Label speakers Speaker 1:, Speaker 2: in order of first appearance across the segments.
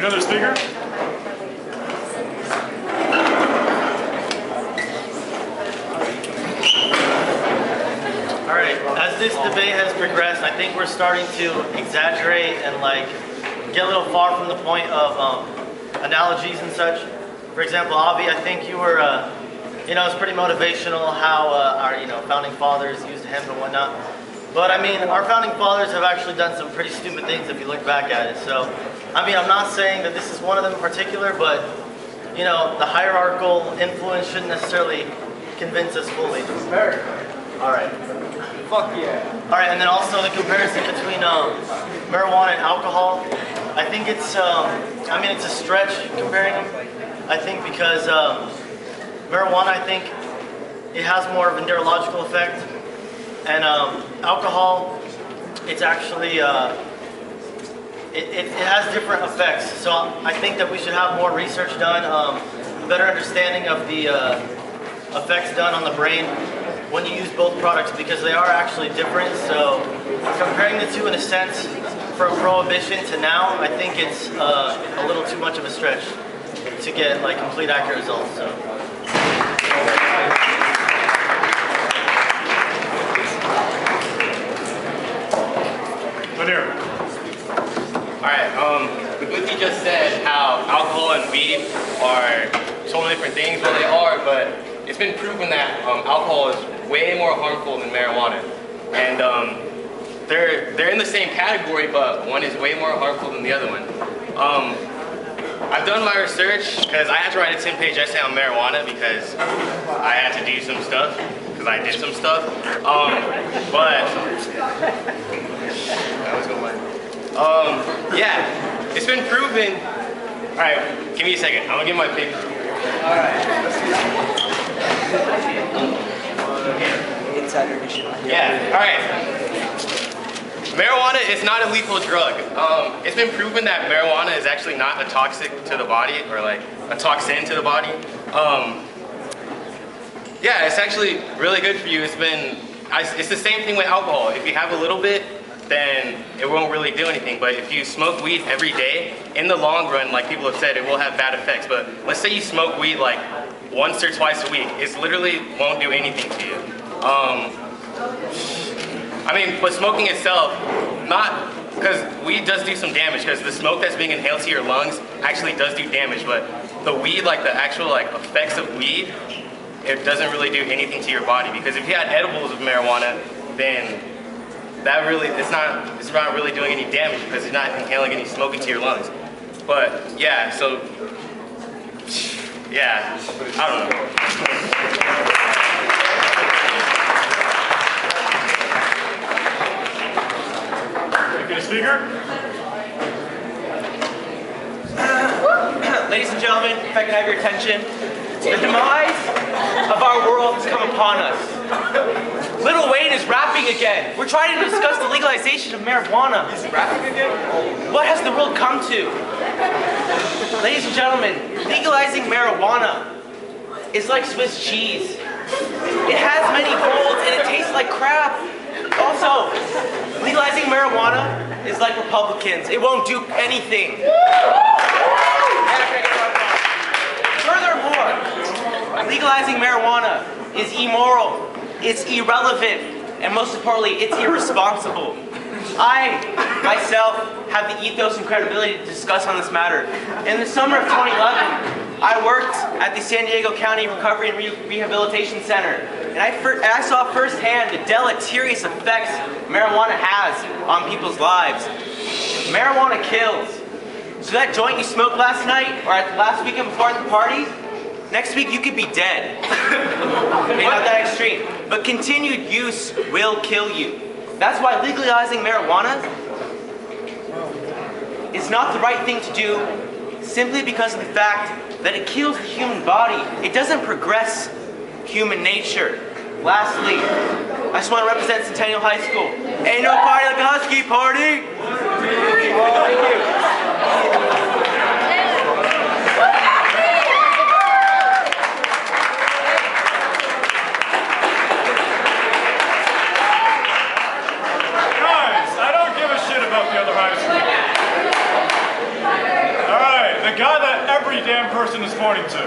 Speaker 1: Another speaker?
Speaker 2: Alright, as this debate has progressed, I think we're starting to exaggerate and like get a little far from the point of analogies and such. For example, Avi, I think you were, it's pretty motivational how our, founding fathers used hemp and whatnot. But I mean, our founding fathers have actually done some pretty stupid things if you look back at it. So, I mean, I'm not saying that this is one of them in particular, but, the hierarchical influence shouldn't necessarily convince us fully. Alright.
Speaker 3: Fuck yeah.
Speaker 2: Alright, and then also the comparison between marijuana and alcohol. I think it's, it's a stretch comparing them. I think because marijuana, I think it has more of a neurological effect. And alcohol, it's actually, it has different effects. So I think that we should have more research done, better understanding of the effects done on the brain when you use both products, because they are actually different. So comparing the two in a sense from prohibition to now, I think it's a little too much of a stretch to get like complete accurate results. So.
Speaker 1: Lanier.
Speaker 4: Alright, the Guti just said how alcohol and weed are totally different things. Well, they are, but it's been proven that alcohol is way more harmful than marijuana. And they're in the same category, but one is way more harmful than the other one. I've done my research because I had to write a 10-page essay on marijuana because I had to do some stuff, because I did some stuff. Yeah, it's been proven. All right, give me a second. I'm gonna get my paper.
Speaker 3: All right. Insider edition.
Speaker 4: Yeah. All right. Marijuana is not a lethal drug. It's been proven that marijuana is actually not a toxic to the body, or like a toxin to the body. Yeah, it's actually really good for you. It's the same thing with alcohol. If you have a little bit, then it won't really do anything. But if you smoke weed every day, in the long run, like people have said, it will have bad effects. But let's say you smoke weed like once or twice a week, it literally won't do anything to you. But smoking itself, not, because weed does do some damage, because the smoke that's being inhaled to your lungs actually does do damage, but the weed, like the actual effects of weed, it doesn't really do anything to your body, because if you had edibles of marijuana, then that really, it's not really doing any damage, because you're not inhaling any smoke into your lungs. But yeah, so, yeah, I don't know.
Speaker 1: Speaker?
Speaker 3: Ladies and gentlemen, if I can have your attention, the demise of our world has come upon us. Lil Wayne is rapping again. We're trying to discuss the legalization of marijuana. Is he rapping again? What has the world come to? Ladies and gentlemen, legalizing marijuana is like Swiss cheese. It has many folds and it tastes like crap. Also, legalizing marijuana is like Republicans. It won't do anything. Furthermore, legalizing marijuana is immoral, it's irrelevant, and most importantly, it's irresponsible. I, myself, have the ethos and credibility to discuss on this matter. In the summer of 2011, I worked at the Santiago County Recovery and Rehabilitation Center, and I saw firsthand the deleterious effects marijuana has on people's lives. Marijuana kills. So that joint you smoked last night, or at the last weekend before at the party, next week you could be dead. Okay, not that extreme. But continued use will kill you. That's why legalizing marijuana is not the right thing to do, simply because of the fact that it kills the human body. It doesn't progress human nature. Lastly, I just want to represent Centennial High School. Ain't no party like a Husky party! Thank you.
Speaker 1: Guys, I don't give a shit about the other high school. All right. damn person is pointing to?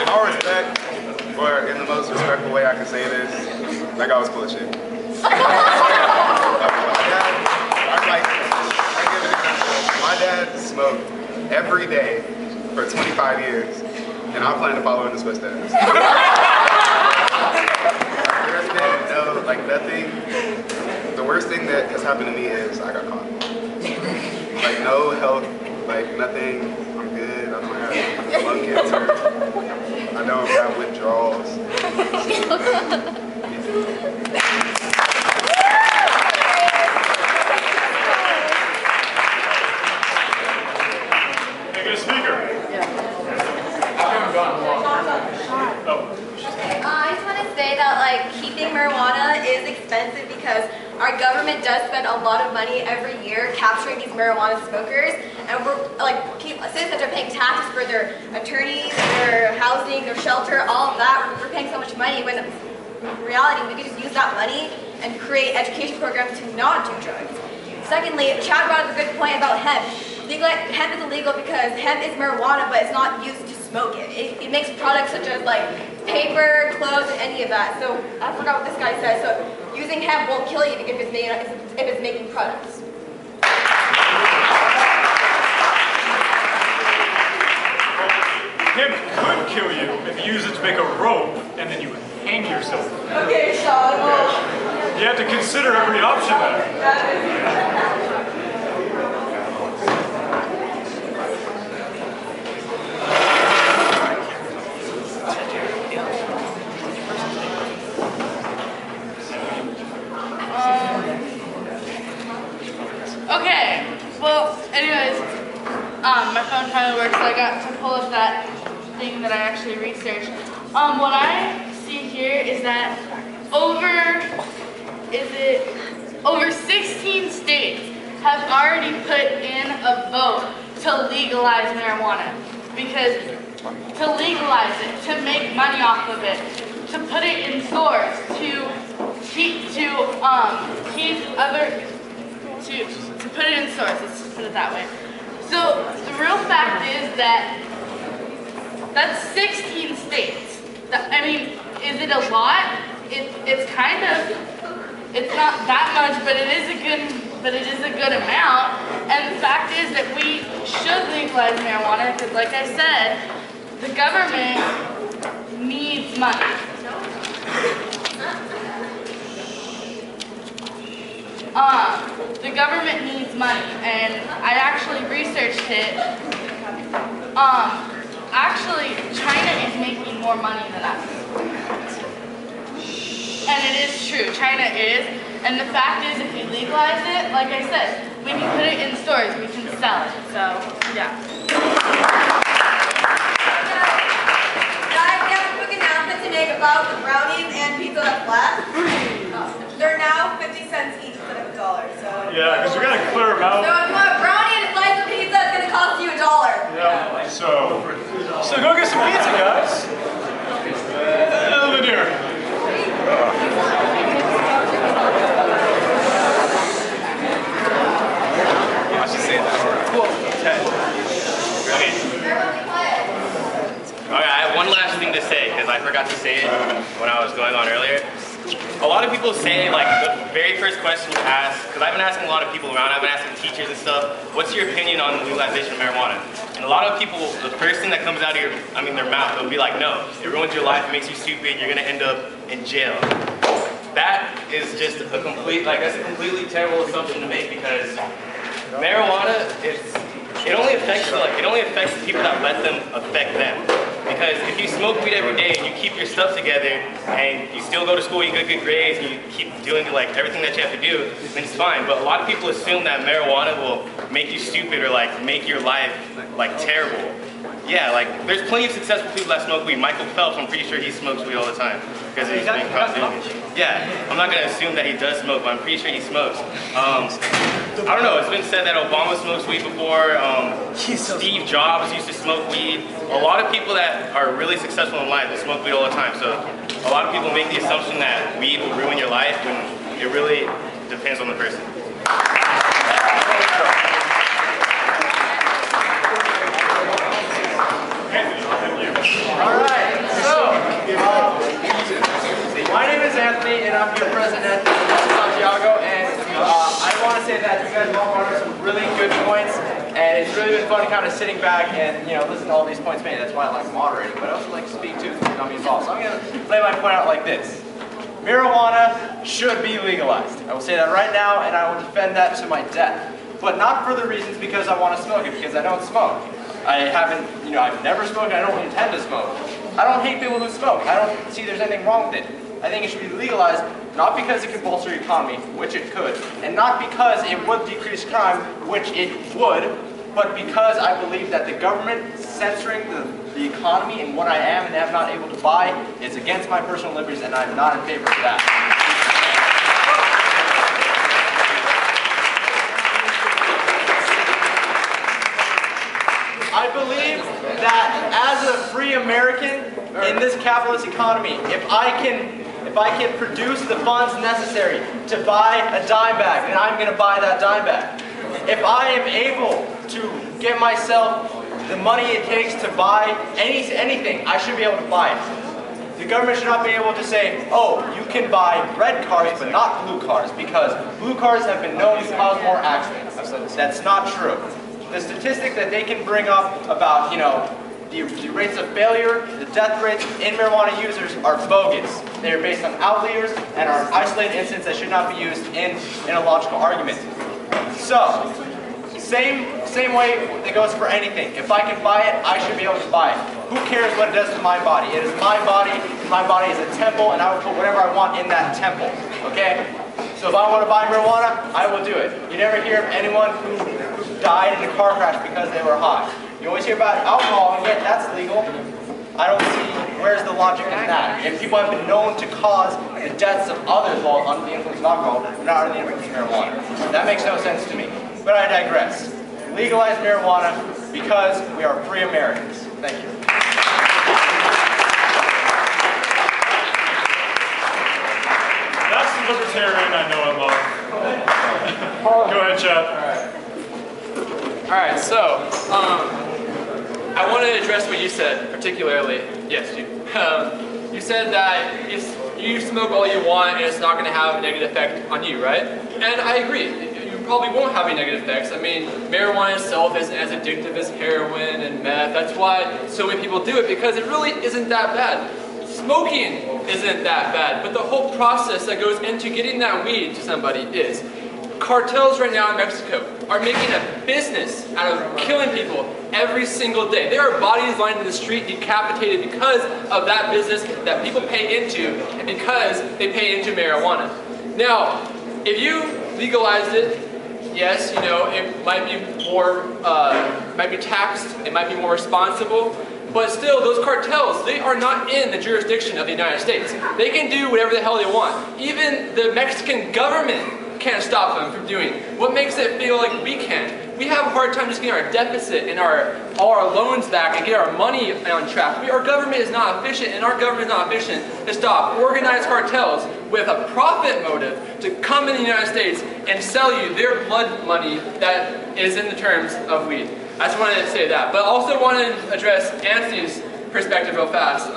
Speaker 5: In all respect, or in the most respectful way I can say this, that guy was full of shit. My dad smoked every day for 25 years, and I plan to follow in his footsteps. There's been nothing. The worst thing that has happened to me is I got caught. Like no health, nothing. I'm good. I don't have lung cancer. I don't have withdrawals.
Speaker 1: Make it a speaker.
Speaker 6: I just want to say that keeping marijuana is expensive because our government does spend a lot of money every year capturing these marijuana smokers, and we're citizens are paying taxes for their attorneys, their housing, their shelter, all of that. We're paying so much money when in reality we could just use that money and create education programs to not do drugs. Secondly, Chad brought up a good point about hemp. Hemp is illegal because hemp is marijuana, but it's not used to smoke it. It makes products such as paper, clothes, and any of that. So I forgot what this guy said. So using hemp won't kill you if it's making products.
Speaker 1: Hemp could kill you if you use it to make a rope and then you would hang yourself.
Speaker 6: Okay, Sean. Well,
Speaker 1: You have to consider every option there.
Speaker 7: Okay, well, anyways, my phone finally works, so I got to pull up that thing that I actually researched. What I see here is that over 16 states have already put in a vote to legalize marijuana. Because to legalize it, to make money off of it, to put it in stores, to put it in stores, let's just put it that way. So the real fact is that that's 16 states. I mean, is it a lot? It's kind of, it's not that much, but it is a good amount. And the fact is that we should legalize marijuana because, like I said, the government needs money. The government needs money, and I actually researched it. Actually, China is making more money than us. And it is true, China is. And the fact is, if we legalize it, like I said, we can put it in stores, we can sell it. So, yeah.
Speaker 6: Guys, we have a quick announcement to make about the brownies and pizza that's left. They're now 50 cents each instead of $1. So
Speaker 1: Yeah, because we got to clear them out.
Speaker 6: So if you want a brownie and a slice of pizza, it's going to cost you $1.
Speaker 1: Yeah, so go get some pizza, guys. Lanier.
Speaker 5: I should say that.
Speaker 4: Okay. Okay, I have one last thing to say because I forgot to say it when I was going on earlier. A lot of people say, the very first question you ask, because I've been asking a lot of people around, I've been asking teachers and stuff, what's your opinion on the legalization of marijuana? And a lot of people, the first thing that comes out of their mouth, they'll be like, no, it ruins your life, it makes you stupid, you're gonna end up in jail. That is just a that's a completely terrible assumption to make because marijuana it only affects the people that let them affect them. Because if you smoke weed every day and you keep your stuff together and you still go to school, you get good grades, and you keep doing everything that you have to do, then it's fine. But a lot of people assume that marijuana will make you stupid or make your life terrible. Yeah, there's plenty of successful people that smoke weed. Michael Phelps, I'm pretty sure he smokes weed all the time because he's being caught doing it. Yeah, I'm not gonna assume that he does smoke, but I'm pretty sure he smokes. I don't know, it's been said that Obama smokes weed before, Steve Jobs used to smoke weed. A lot of people that are really successful in life will smoke weed all the time, so a lot of people make the assumption that weed will ruin your life when it really depends on the person.
Speaker 8: Alright, so, my name is Anthony, and I'm your president of Santiago, and I want to say that you guys all brought up some really good points, and it's really been fun kind of sitting back and, listen to all these points made. That's why I like moderating, but I also like to speak too, so not be involved. So I'm going to lay my point out like this. Marijuana should be legalized. I will say that right now, and I will defend that to my death. But not for the reasons because I want to smoke it, because I don't smoke. I haven't, I've never smoked, I don't intend to smoke. I don't hate people who smoke. I don't see there's anything wrong with it. I think it should be legalized, not because it can bolster the economy, which it could, and not because it would decrease crime, which it would, but because I believe that the government censoring the economy and what I am and am not able to buy is against my personal liberties, and I'm not in favor of that. I believe that as a free American in this capitalist economy, if I can produce the funds necessary to buy a dime bag, then I'm going to buy that dime bag. If I am able to get myself the money it takes to buy anything, I should be able to buy it. The government should not be able to say, oh, you can buy red cars but not blue cars, because blue cars have been known to cause more accidents. That's not true. The statistic that they can bring up about, the rates of failure, the death rates in marijuana users are bogus. They are based on outliers and are isolated incidents that should not be used in a logical argument. So, same way it goes for anything. If I can buy it, I should be able to buy it. Who cares what it does to my body? It is my body. My body is a temple, and I will put whatever I want in that temple. Okay? So if I want to buy marijuana, I will do it. You never hear of anyone who died in a car crash because they were high. You always hear about alcohol, and yet that's legal. I don't see where's the logic in that. If people have been known to cause the deaths of others while under the influence of alcohol, not under the influence of marijuana. That makes no sense to me. But I digress. Legalize marijuana because we are free Americans. Thank you.
Speaker 1: That's the libertarian I know and love. Go ahead, Chad.
Speaker 9: All right, so I want to address what you said, particularly. Yes, you said that you smoke all you want and it's not going to have a negative effect on you, right? And I agree. You probably won't have any negative effects. I mean, marijuana itself isn't as addictive as heroin and meth. That's why so many people do it, because it really isn't that bad. Smoking isn't that bad, but the whole process that goes into getting that weed to somebody is. Cartels right now in Mexico are making a business out of killing people every single day. There are bodies lying in the street decapitated because of that business that people pay into, and because they pay into marijuana. Now, if you legalized it, yes, it might be more, might be taxed, it might be more responsible, but still, those cartels, they are not in the jurisdiction of the United States. They can do whatever the hell they want. Even the Mexican government can't stop them from doing. What makes it feel like we can? We have a hard time just getting our deficit and all our loans back and get our money on track. Our government is not efficient, and our government is not efficient to stop organized cartels with a profit motive to come in the United States and sell you their blood money that is in the terms of weed. I just wanted to say that. But I also want to address Anthony's perspective real fast.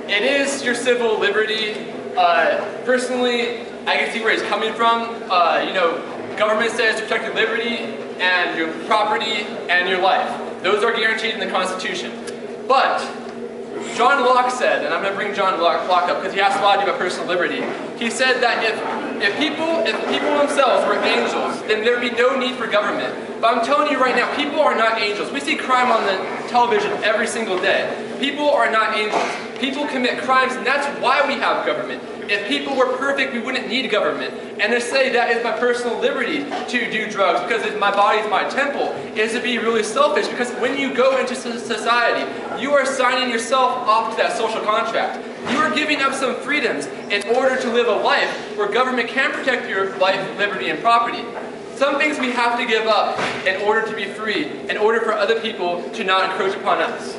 Speaker 9: It is your civil liberty. Personally, I can see where he's coming from. Government says to protect your liberty and your property and your life. Those are guaranteed in the Constitution. But John Locke said, and I'm going to bring John Locke up because he has a lot to do about personal liberty. He said that if people themselves were angels, then there'd be no need for government. But I'm telling you right now, people are not angels. We see crime on the television every single day. People are not angels. People commit crimes, and that's why we have government. If people were perfect, we wouldn't need government. And to say that is my personal liberty to do drugs because my body is my temple is to be really selfish, because when you go into society, you are signing yourself off to that social contract. You are giving up some freedoms in order to live a life where government can protect your life, liberty, and property. Some things we have to give up in order to be free, in order for other people to not encroach upon us.